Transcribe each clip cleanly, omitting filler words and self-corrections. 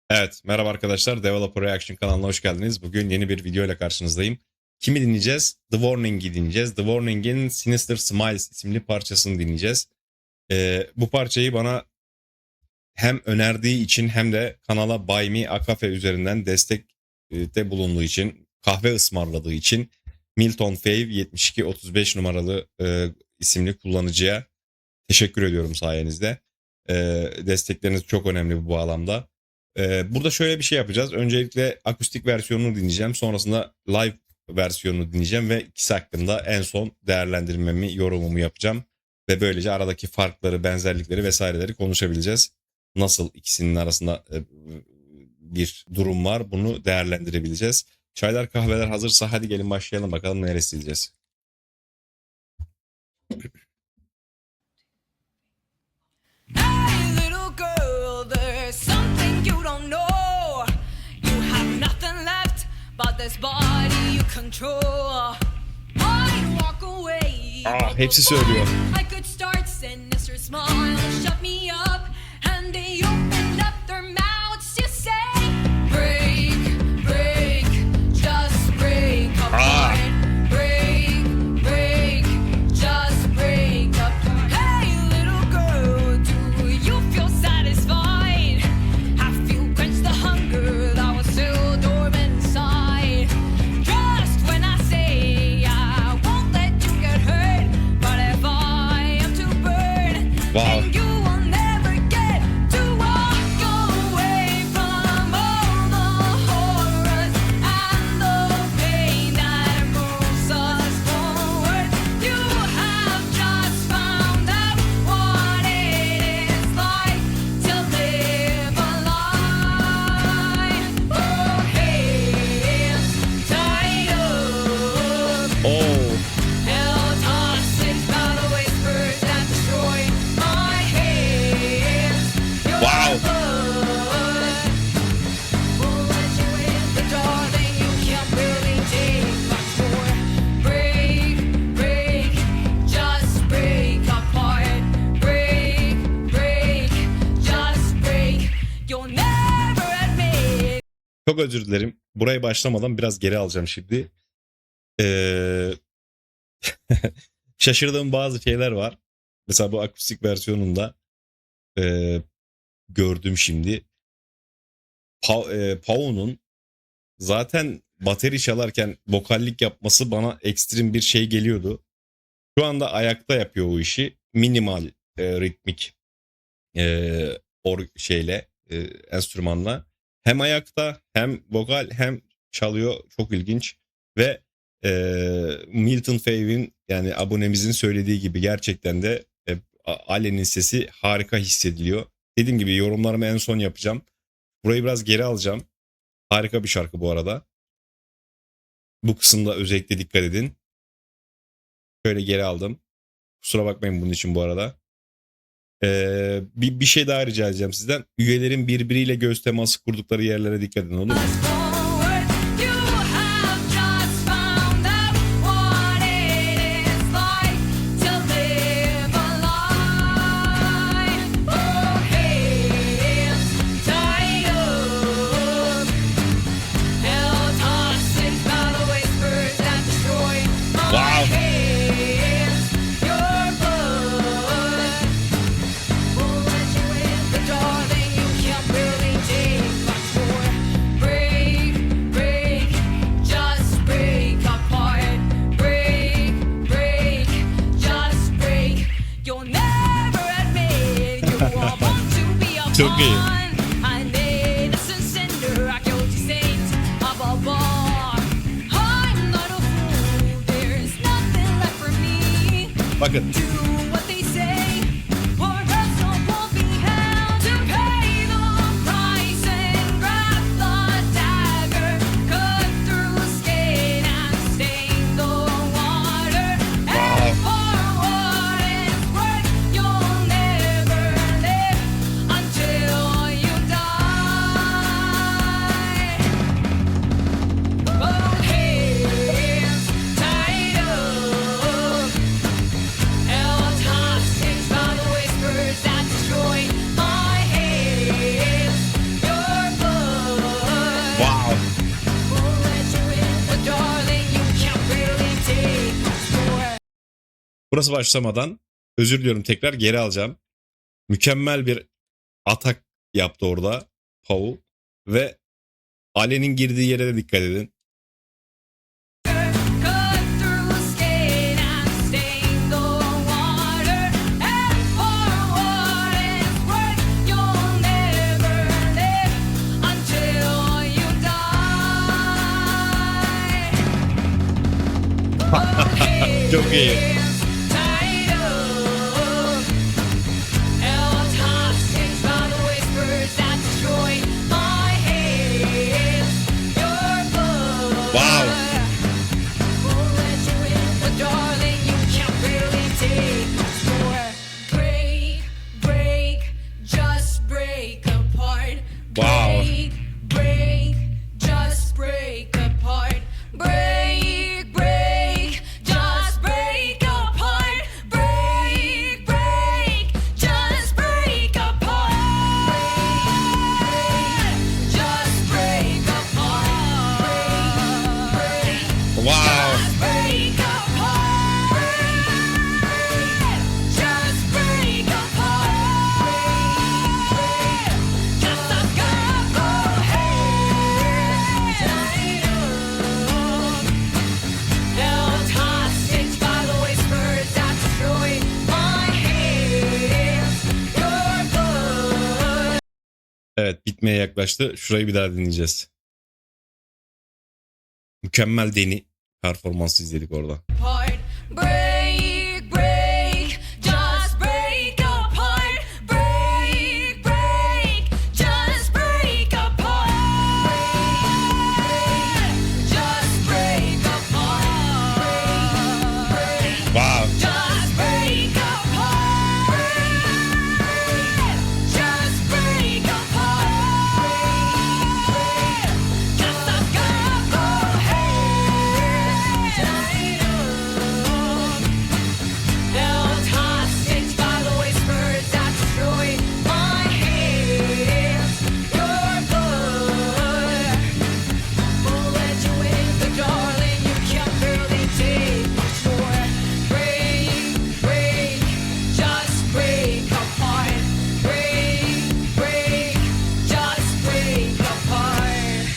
Evet, merhaba arkadaşlar. Developer Reaction kanalına hoş geldiniz. Bugün yeni bir video ile karşınızdayım. Kimi dinleyeceğiz? The Warning'i dinleyeceğiz. The Warning'in Sinister Smiles isimli parçasını dinleyeceğiz. Bu parçayı bana hem önerdiği için hem de kanala Buy Me A Cafe üzerinden destekte bulunduğu için, kahve ısmarladığı için Milton Fave 7235 numaralı isimli kullanıcıya teşekkür ediyorum sayenizde. Destekleriniz çok önemli bu bağlamda. Burada şöyle bir şey yapacağız. Öncelikle akustik versiyonunu dinleyeceğim. Sonrasında live versiyonunu dinleyeceğim ve ikisi hakkında en son değerlendirmemi, yorumumu yapacağım. Ve böylece aradaki farkları, benzerlikleri vesaireleri konuşabileceğiz. Nasıl ikisinin arasında bir durum var, bunu değerlendirebileceğiz. Çaylar kahveler hazırsa hadi gelin başlayalım bakalım neresi izleyeceğiz. Hey, little girl, there's something you don't know. You have nothing left but this body you control. I walk away. Hepsi söylüyor. I could start sinister smile, shut me up, and they open up their mouths to say, break, break, just break apart. Break, break, just break apart. Hey, little girl, do you feel satisfied? Have you quenched the hunger that was still dormant inside? Just when I say I won't let you get hurt, but if I am to burn, Wow. then you will never get to walk away from all the horrors and the pain that moves us forward. You have just found out what it is like to live a lie. Oh, hands tied up. Oh. Held hostage by the whispers that destroy my hands. Your Wow. blood will let you in the door, then you can't really take much more. Break, break, just break apart. Break, break, just break. You'll never admit. Çok özür dilerim. Buraya başlamadan biraz geri alacağım şimdi. Ee, Şaşırdığım bazı şeyler var. Mesela bu akustik versiyonunda gördüm şimdi. Pau'nun zaten bateri çalarken vokallik yapması bana ekstrem bir şey geliyordu. Şu anda ayakta yapıyor o işi. Minimal ritmik enstrümanla. Hem ayakta hem vokal hem çalıyor. Çok ilginç. Ve Milton Fave'in yani abonemizin söylediği gibi gerçekten de Alen'in sesi harika hissediliyor. Dediğim gibi yorumlarımı en son yapacağım. Burayı biraz geri alacağım. Harika bir şarkı bu arada. Bu kısımda özellikle dikkat edin. Şöyle geri aldım. Kusura bakmayın bunun için bu arada. Bir şey daha rica edeceğim sizden. Üyelerin birbiriyle göz teması kurdukları yerlere dikkat edin, olur mu? Forward, you have just found out what it is like to live a lie. Oh, hands tied up, held hostage by the whispers that destroy my Wow. hands. Your blood will let you in the door, then you can't really take much more. Break, break, just break apart. Break, break, just break. You'll never admit you all want to be a Çok iyi. pawn. An innocent cinder, a guilty saint of a bar. I'm not a fool, there's nothing left for me. Bakın. Do what they say, or else I won't be held to pay the price and grab the dagger, cut through skin and stain the water. And for what it's worth, you'll never live until you die. Both hands tied up, held Burası başlamadan özür diliyorum, tekrar geri alacağım. Mükemmel bir atak yaptı orada Paul ve Ali'nin girdiği yere de dikkat edin. Cut through skin and stain the water. And for what it's worth, you'll never live until you die. Çok iyi. Tied up, held hostage by the whispers that destroy my hands. Your blood. Wow. Won't let you in, but darling, you can't really take much more. Break, break, just break apart. Wow. Break, break, just break apart. Break, break, just break apart. Break, break, just break apart. Just break apart. Break, Wow. just break apart. Just break apart. Just a couple hands tied up, held hostage by the whispers that destroy my hands. Your blood. Evet, bitmeye yaklaştı. Şurayı bir daha dinleyeceğiz. Mükemmel Deni performansı izledik orada. Apart. Break, break, just break apart. Break, break, just break apart. Just break apart. Wow. Just break apart. Just break apart. Just a couple hands tied up, held hostage by the whispers that destroy my hands. Your blood won't let you in, but darling, you can't really take much more. Break, break, just break apart. Break, break, just break apart.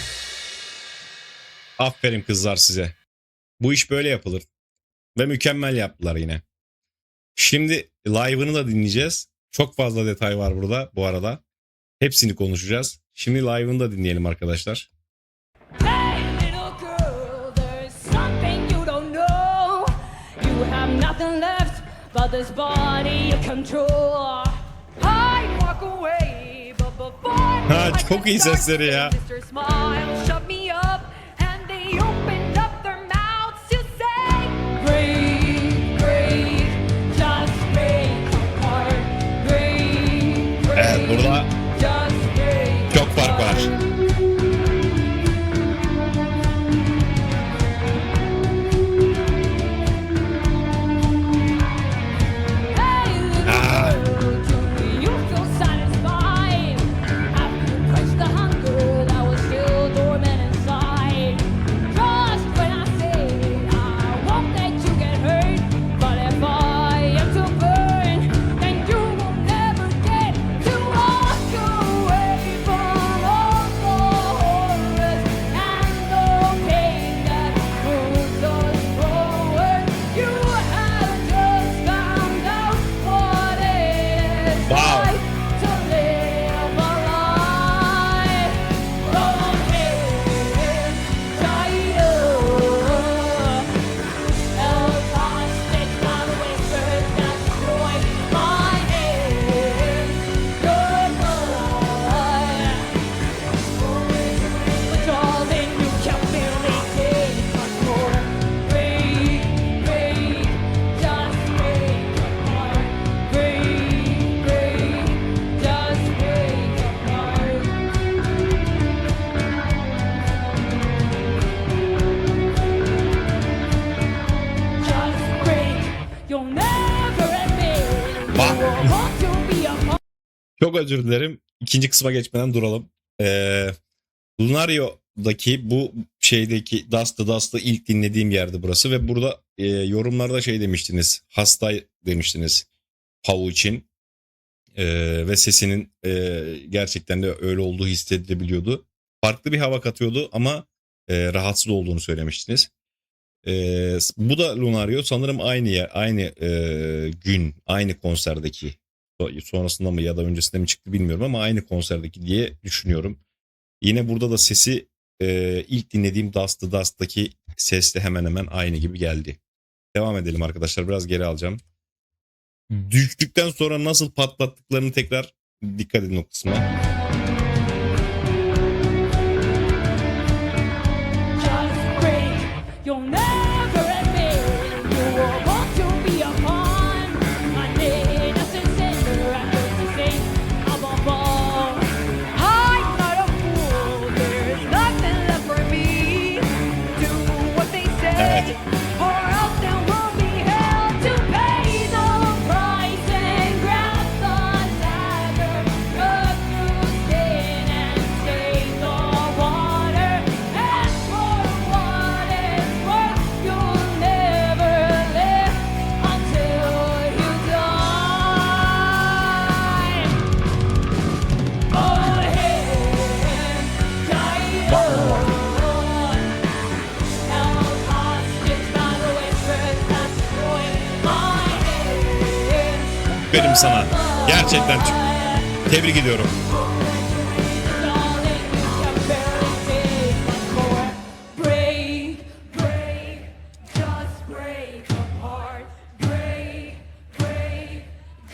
Aferin kızlar size. Bu iş böyle yapılır. Ve mükemmel yaptılar yine. Şimdi live'ını da dinleyeceğiz. Çok fazla detay var burada bu arada. Hepsini konuşacağız. Şimdi live'ını da dinleyelim arkadaşlar. Hey, little girl, there's something you don't know. You have nothing left but this body you control. I walk away, but before Ha, I çok can iyi start sesleri ya. Mr. Smile shut me up, and they opened up their mouths to say, break, break, just break apart. Break, break, Evet, burada just break çok fark var. apart. Hey, little Ah. girl, do you feel satisfied after you quenched the hunger that was still dormant inside? Trust when I say I won't let you get hurt, but if I am to burn, then you will never get to walk away from all the horrors and the pain that moves us forward. You have just found out what it is Wow. like to live a life from here tied up, held hostage by the whispers that destroy my hands. Your blood, but darling, you can't really take much more. Break, break, just break apart. Break, break, just break apart. Just break. You'll never admit you want to be a part. Çok özür dilerim. İkinci kısma geçmeden duralım. Lunario Lover'daki bu şeydeki Dust'ı ilk dinlediğim yerdi burası ve burada yorumlarda şey demiştiniz. Hasta demiştiniz Pavu için. Ve sesinin gerçekten de öyle olduğu hissedilebiliyordu. Farklı bir hava katıyordu ama rahatsız olduğunu söylemiştiniz. Bu da Lunario sanırım aynı yer, aynı gün, aynı konserdeki sonrasında mı ya da öncesinde mi çıktı bilmiyorum ama aynı konserdeki diye düşünüyorum. Yine burada da sesi ilk dinlediğim Dust'taki sesle hemen hemen aynı gibi geldi. Devam edelim arkadaşlar, biraz geri alacağım. Düştükten sonra nasıl patlattıklarını tekrar dikkat edin o kısma. Just break. You'll never admit you were born to be a pawn. I need a sincere and to say I'm a ball. I'm not a fool. There's nothing left for me. Do what they say, Evet. or else there will be hell to pay the price and grab the dagger, cut through skin and take the water. And for what it's worth, you'll never live until you die. Oh, hey, die on. Held hostage by the whispers that destroy my head. Benim sana. Gerçekten tebrik ediyorum. Darling, you can barely take much more. Break, break, just break apart. Break, break,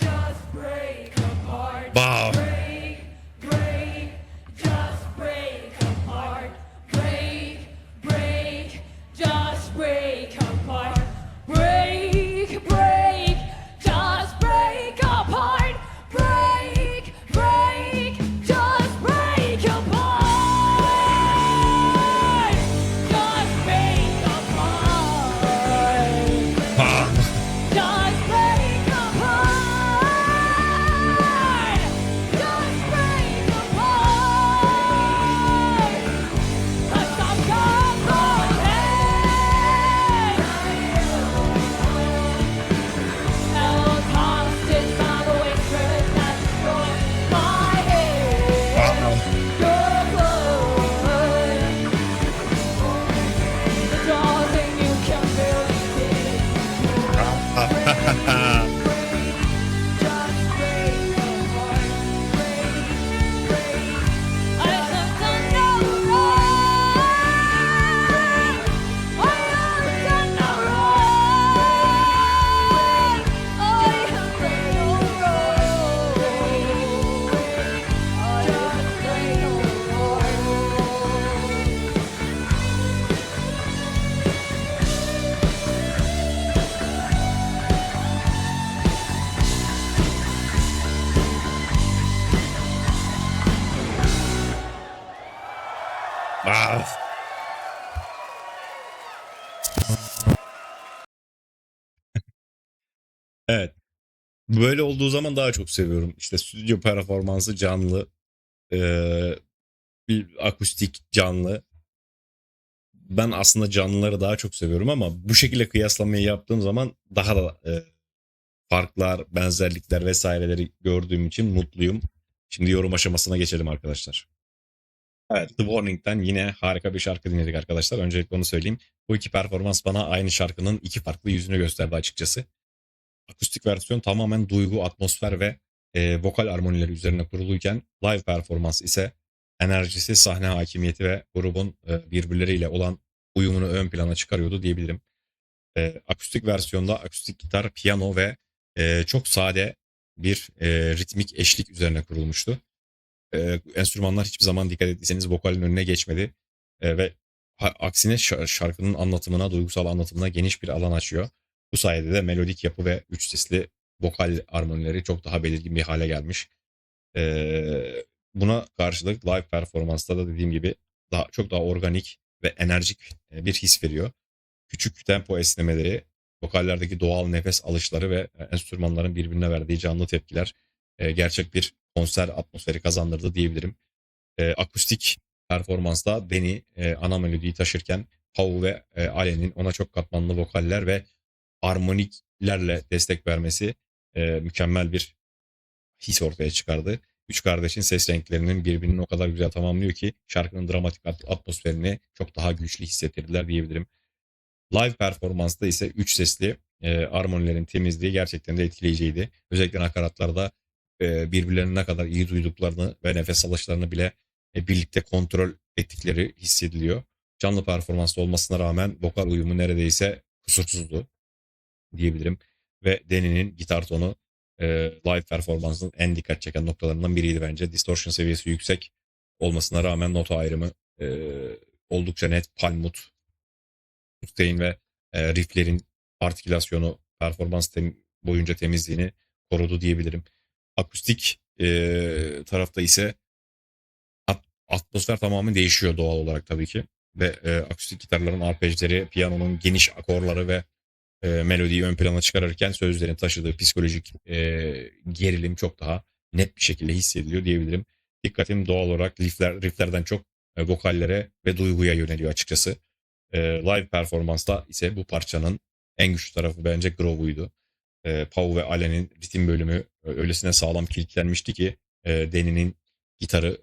just break apart. Wow. Break, break, just break apart. Break, break, just break apart. Break, break, just break apart. Break, break, just break apart. Just break apart. Ha. Just break apart. Just break apart. 'Cause I'm gone from hell. Held hostage by the whispers that destroy my head. Your blood, the darling you can barely take. Just break apart, break, break. I looked on the road. I looked on the road. I looked on the Ah. Evet. Böyle olduğu zaman daha çok seviyorum. İşte stüdyo performansı canlı, bir akustik canlı. Ben aslında canlıları daha çok seviyorum ama bu şekilde kıyaslamayı yaptığım zaman daha da farklar, benzerlikler vesaireleri gördüğüm için mutluyum. Şimdi yorum aşamasına geçelim arkadaşlar. Evet, The Warning'den yine harika bir şarkı dinledik arkadaşlar. Öncelikle onu söyleyeyim. Bu iki performans bana aynı şarkının iki farklı yüzünü gösterdi açıkçası. Akustik versiyon tamamen duygu, atmosfer ve vokal armonileri üzerine kuruluyken live performans ise enerjisi, sahne hakimiyeti ve grubun birbirleriyle olan uyumunu ön plana çıkarıyordu diyebilirim. Akustik versiyonda akustik gitar, piyano ve çok sade bir ritmik eşlik üzerine kurulmuştu. Enstrümanlar hiçbir zaman dikkat ettiyseniz vokalin önüne geçmedi. Ve aksine şarkının anlatımına, duygusal anlatımına geniş bir alan açıyor. Bu sayede de melodik yapı ve üç sesli vokal armonileri çok daha belirgin bir hale gelmiş. Buna karşılık live performansta da dediğim gibi çok daha organik ve enerjik bir his veriyor. Küçük tempo esnemeleri, vokallerdeki doğal nefes alışları ve enstrümanların birbirine verdiği canlı tepkiler gerçek bir konser atmosferi kazandırdı diyebilirim. Akustik performansta Danny ana melodiyi taşırken Pau ve Alen'in ona çok katmanlı vokaller ve armoniklerle destek vermesi mükemmel bir his ortaya çıkardı. Üç kardeşin ses renklerinin birbirini o kadar güzel tamamlıyor ki şarkının dramatik atmosferini çok daha güçlü hissettirdiler diyebilirim. Live performansta ise üç sesli armonilerin temizliği gerçekten de etkileyiciydi. Özellikle nakaratlarda birbirlerini ne kadar iyi duyduklarını ve nefes alışlarını bile birlikte kontrol ettikleri hissediliyor. Canlı performansta olmasına rağmen vokal uyumu neredeyse kusursuzdu diyebilirim. Ve Danny'nin gitar tonu live performansının en dikkat çeken noktalarından biriydi bence. Distortion seviyesi yüksek olmasına rağmen nota ayrımı e, oldukça net. Palmut, sustain ve rifflerin artikülasyonu performans boyunca temizliğini korudu diyebilirim. Akustik tarafta ise atmosfer tamamen değişiyor doğal olarak tabii ki. Ve akustik gitarların arpejleri, piyanonun geniş akorları ve melodiyi ön plana çıkarırken sözlerin taşıdığı psikolojik gerilim çok daha net bir şekilde hissediliyor diyebilirim. Dikkatim doğal olarak rifflerden çok vokallere ve duyguya yöneliyor açıkçası. Live performansta ise bu parçanın en güçlü tarafı bence Groove'uydu. Pau ve Alen'in ritim bölümü öylesine sağlam kilitlenmişti ki Danny'nin gitarı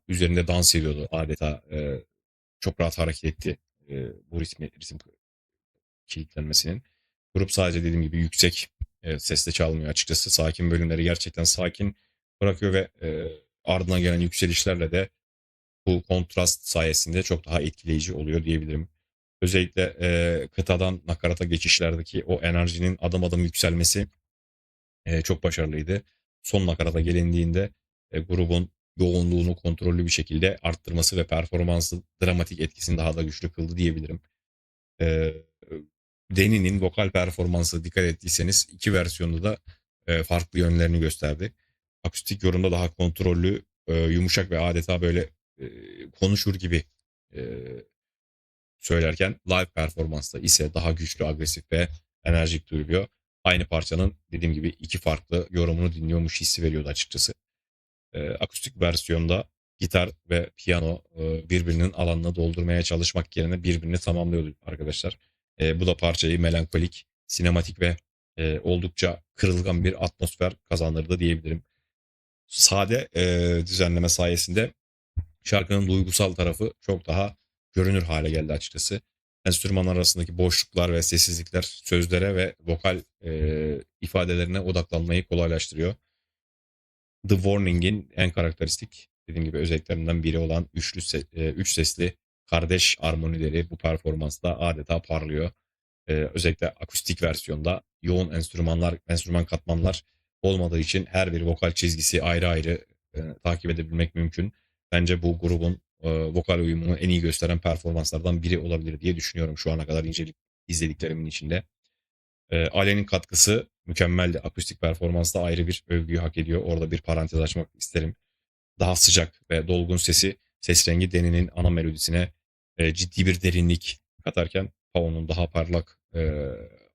üzerinde dans ediyordu adeta. Çok rahat hareket etti bu ritim kilitlenmesinin. Grup sadece dediğim gibi yüksek sesle çalmıyor açıkçası. Sakin bölümleri gerçekten sakin bırakıyor ve ardından gelen yükselişlerle de bu kontrast sayesinde çok daha etkileyici oluyor diyebilirim. Özellikle kıtadan nakarata geçişlerdeki o enerjinin adım adım yükselmesi çok başarılıydı. Son nakarata gelindiğinde grubun yoğunluğunu kontrollü bir şekilde arttırması ve performansı dramatik etkisini daha da güçlü kıldı diyebilirim. Ee, Danny'nin vokal performansı dikkat ettiyseniz iki versiyonda da farklı yönlerini gösterdi. Akustik yorumda daha kontrollü, yumuşak ve adeta böyle e, konuşur gibi e, söylerken live performansta ise daha güçlü, agresif ve enerjik duyuluyor. Aynı parçanın dediğim gibi iki farklı yorumunu dinliyormuş hissi veriyordu açıkçası. Akustik versiyonda gitar ve piyano birbirinin alanını doldurmaya çalışmak yerine birbirini tamamlıyordu arkadaşlar. Bu da parçayı melankolik, sinematik ve oldukça kırılgan bir atmosfer kazandırdı diyebilirim. Sade düzenleme sayesinde şarkının duygusal tarafı çok daha görünür hale geldi açıkçası. Enstrümanlar arasındaki boşluklar ve sessizlikler sözlere ve vokal ifadelerine odaklanmayı kolaylaştırıyor. The Warning'in en karakteristik dediğim gibi özelliklerinden biri olan üç sesli kardeş armonileri bu performansta adeta parlıyor. Özellikle akustik versiyonda yoğun enstrüman katmanlar olmadığı için her bir vokal çizgisi ayrı ayrı takip edebilmek mümkün. Bence bu grubun vokal uyumunu en iyi gösteren performanslardan biri olabilir diye düşünüyorum şu ana kadar izlediklerimin içinde. Alen'in katkısı mükemmeldi. Akustik performansta ayrı bir övgüyü hak ediyor. Orada bir parantez açmak isterim. Daha sıcak ve dolgun sesi, ses rengi Deni'nin ana melodisine ciddi bir derinlik katarken Pao'nun daha parlak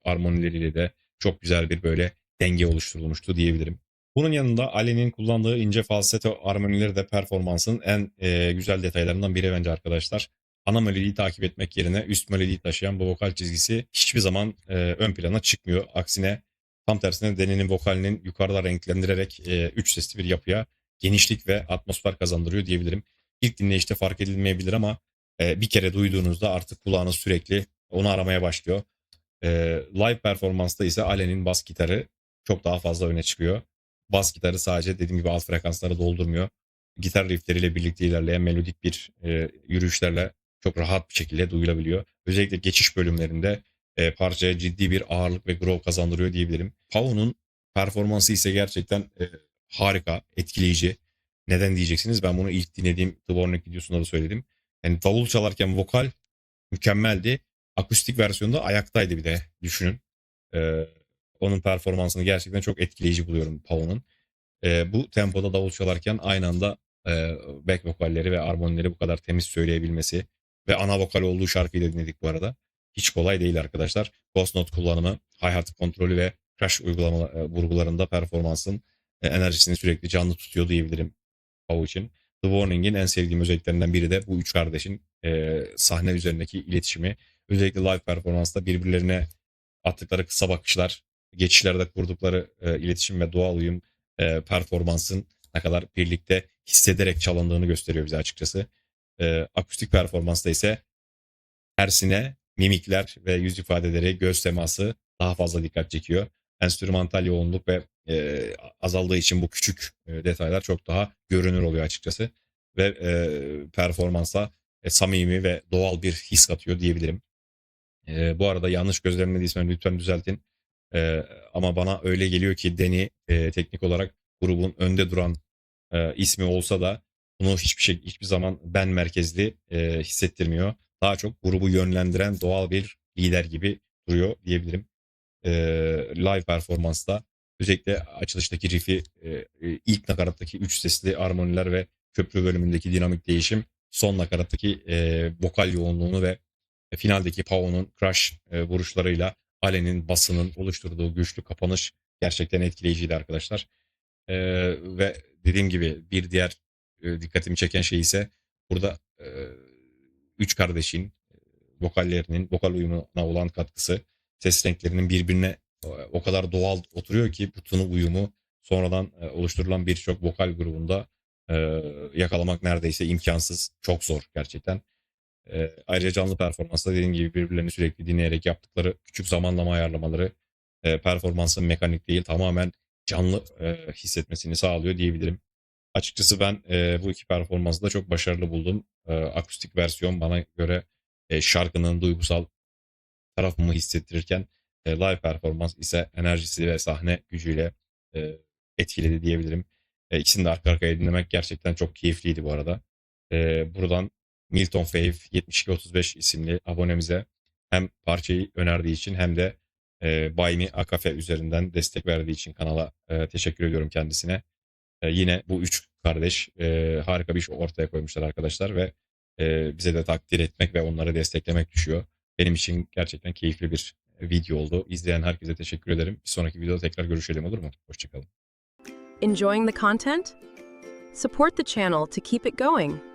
armonileriyle de çok güzel bir böyle denge oluşturulmuştu diyebilirim. Bunun yanında Ali'nin kullandığı ince falsetto armonileri de performansın en güzel detaylarından biri bence arkadaşlar. Ana melodiyi takip etmek yerine üst melodiyi taşıyan bu vokal çizgisi hiçbir zaman ön plana çıkmıyor. Aksine tam tersine Deni'nin vokalinin yukarıda renklendirerek üç sesli bir yapıya genişlik ve atmosfer kazandırıyor diyebilirim. İlk dinleyişte fark edilmeyebilir ama bir kere duyduğunuzda artık kulağınız sürekli onu aramaya başlıyor. Live performansta ise Alen'in bas gitarı çok daha fazla öne çıkıyor. Bas gitarı sadece dediğim gibi alt frekansları doldurmuyor. Gitar riffleriyle birlikte ilerleyen melodik bir yürüyüşlerle çok rahat bir şekilde duyulabiliyor. Özellikle geçiş bölümlerinde parçaya ciddi bir ağırlık ve groove kazandırıyor diyebilirim. Pau'nun performansı ise gerçekten harika, etkileyici. Neden diyeceksiniz? Ben bunu ilk dinlediğim The Warning videosunda da söyledim. Yani davul çalarken vokal mükemmeldi. Akustik versiyonda ayaktaydı bir de düşünün. Ee, Onun performansını gerçekten çok etkileyici buluyorum Pau'nun. Bu tempoda davul çalarken aynı anda back vokalleri ve armonileri bu kadar temiz söyleyebilmesi ve ana vokal olduğu şarkıyı da dinledik bu arada. Hiç kolay değil arkadaşlar. Ghost note kullanımı, hi-hat kontrolü ve crash vurgularında performansın enerjisini sürekli canlı tutuyor diyebilirim Pau için. The Warning'in en sevdiğim özelliklerinden biri de bu üç kardeşin sahne üzerindeki iletişimi. Özellikle live performansta birbirlerine attıkları kısa bakışlar, geçişlerde kurdukları iletişim ve doğal uyum performansın ne kadar birlikte hissederek çalındığını gösteriyor bize açıkçası. Akustik performansta ise tersine mimikler ve yüz ifadeleri, göz teması daha fazla dikkat çekiyor. Enstrümantal yoğunluk ve azaldığı için bu küçük detaylar çok daha görünür oluyor açıkçası. Ve performansa samimi ve doğal bir his katıyor diyebilirim. Bu arada yanlış gözlemlediysem lütfen düzeltin. Ama bana öyle geliyor ki Danny teknik olarak grubun önde duran ismi olsa da bunu hiçbir zaman ben merkezli hissettirmiyor. Daha çok grubu yönlendiren doğal bir lider gibi duruyor diyebilirim. Live performansta özellikle açılıştaki riff'i, ilk nakarattaki 3 sesli armoniler ve köprü bölümündeki dinamik değişim, son nakarattaki vokal yoğunluğunu ve finaldeki Pao'nun crash vuruşlarıyla Alen'in basının oluşturduğu güçlü kapanış gerçekten etkileyiciydi arkadaşlar. Ve dediğim gibi bir diğer dikkatimi çeken şey ise burada üç kardeşin vokallerinin vokal uyumuna olan katkısı, ses renklerinin birbirine o kadar doğal oturuyor ki bu tını uyumu sonradan oluşturulan birçok vokal grubunda yakalamak neredeyse imkansız. Çok zor gerçekten. Ayrıca canlı performansta dediğim gibi birbirlerini sürekli dinleyerek yaptıkları küçük zamanlama ayarlamaları performansın mekanik değil tamamen canlı hissetmesini sağlıyor diyebilirim. Açıkçası ben bu iki performansı da çok başarılı buldum. Akustik versiyon bana göre şarkının duygusal tarafımı hissettirirken live performans ise enerjisi ve sahne gücüyle etkiledi diyebilirim. İkisini de arka arkaya dinlemek gerçekten çok keyifliydi bu arada. Buradan Milton Fave 7235 isimli abonemize hem parçayı önerdiği için hem de Buy Me A Cafe üzerinden destek verdiği için kanala teşekkür ediyorum kendisine. Yine bu üç kardeş harika bir iş ortaya koymuşlar arkadaşlar ve bize de takdir etmek ve onları desteklemek düşüyor. Benim için gerçekten keyifli bir video oldu. İzleyen herkese teşekkür ederim. Bir sonraki videoda tekrar görüşelim, olur mu? Hoşçakalın. Enjoying the content? Support the channel to keep it going.